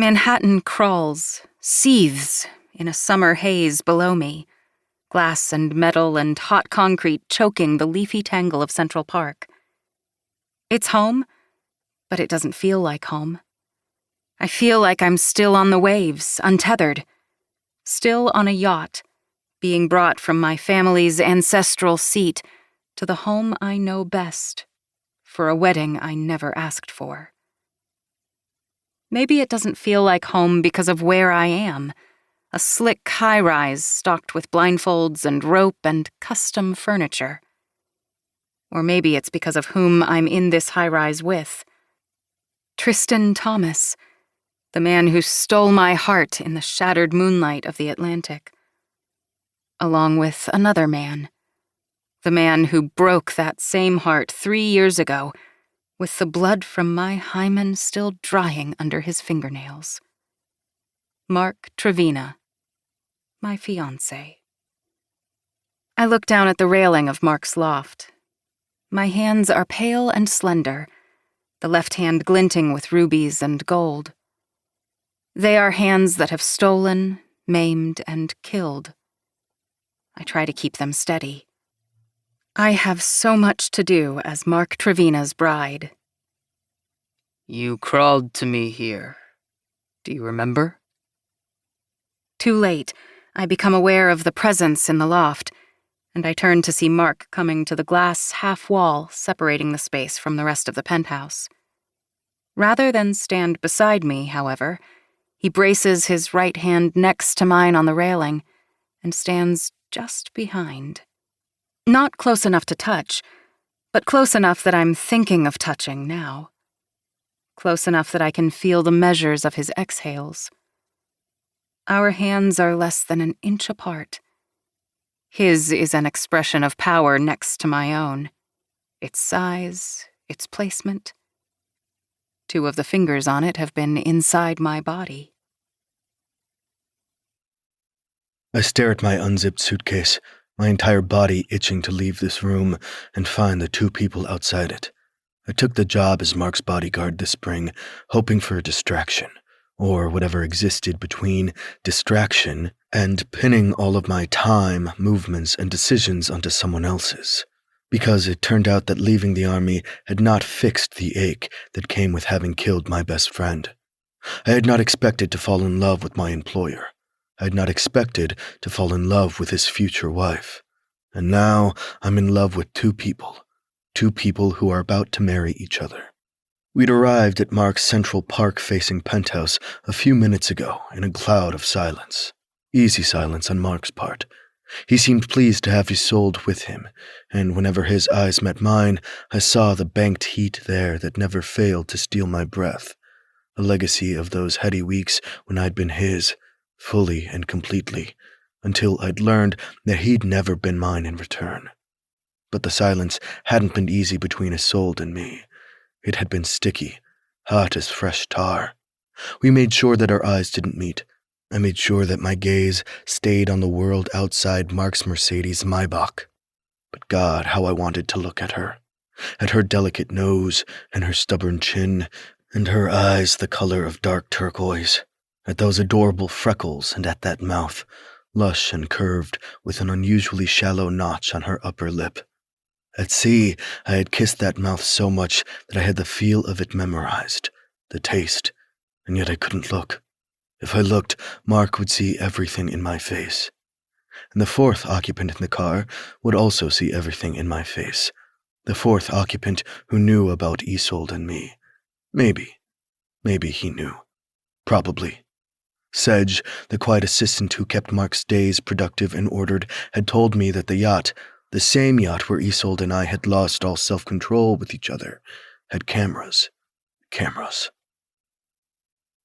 Manhattan crawls, seethes in a summer haze below me, glass and metal and hot concrete choking the leafy tangle of Central Park. It's home, but it doesn't feel like home. I feel like I'm still on the waves, untethered, still on a yacht, being brought from my family's ancestral seat to the home I know best, for a wedding I never asked for. Maybe it doesn't feel like home because of where I am, a slick high-rise stocked with blindfolds and rope and custom furniture. Or maybe it's because of whom I'm in this high-rise with. Tristan Thomas, the man who stole my heart in the shattered moonlight of the Atlantic. Along with another man, the man who broke that same heart 3 years ago, with the blood from my hymen still drying under his fingernails. Mark Trevina, my fiancé. I look down at the railing of Mark's loft. My hands are pale and slender, the left hand glinting with rubies and gold. They are hands that have stolen, maimed, and killed. I try to keep them steady. I have so much to do as Mark Trevina's bride. You crawled to me here. Do you remember? Too late, I become aware of the presence in the loft, and I turn to see Mark coming to the glass half-wall separating the space from the rest of the penthouse. Rather than stand beside me, however, he braces his right hand next to mine on the railing and stands just behind. Not close enough to touch, but close enough that I'm thinking of touching now. Close enough that I can feel the measures of his exhales. Our hands are less than an inch apart. His is an expression of power next to my own. Its size, its placement. 2 of the fingers on it have been inside my body. I stare at my unzipped suitcase, my entire body itching to leave this room and find the 2 people outside it. I took the job as Mark's bodyguard this spring, hoping for a distraction, or whatever existed between distraction and pinning all of my time, movements, and decisions onto someone else's. Because it turned out that leaving the army had not fixed the ache that came with having killed my best friend. I had not expected to fall in love with my employer. I had not expected to fall in love with his future wife. And now I'm in love with 2 people. 2 people who are about to marry each other. We'd arrived at Mark's Central Park-facing penthouse a few minutes ago in a cloud of silence. Easy silence on Mark's part. He seemed pleased to have Isolde with him, and whenever his eyes met mine, I saw the banked heat there that never failed to steal my breath. A legacy of those heady weeks when I'd been his, fully and completely, until I'd learned that he'd never been mine in return. But the silence hadn't been easy between Isolde and me. It had been sticky, hot as fresh tar. We made sure that our eyes didn't meet. I made sure that my gaze stayed on the world outside Mark's Mercedes Maybach. But God, how I wanted to look at her delicate nose and her stubborn chin, and her eyes the color of dark turquoise, at those adorable freckles and at that mouth, lush and curved with an unusually shallow notch on her upper lip. At sea, I had kissed that mouth so much that I had the feel of it memorized, the taste, and yet I couldn't look. If I looked, Mark would see everything in my face. And the 4th occupant in the car would also see everything in my face. The 4th occupant who knew about Isolde and me. Maybe he knew. Probably. Sedge, the quiet assistant who kept Mark's days productive and ordered, had told me that the yacht, the same yacht where Isolde and I had lost all self-control with each other, had cameras. Cameras.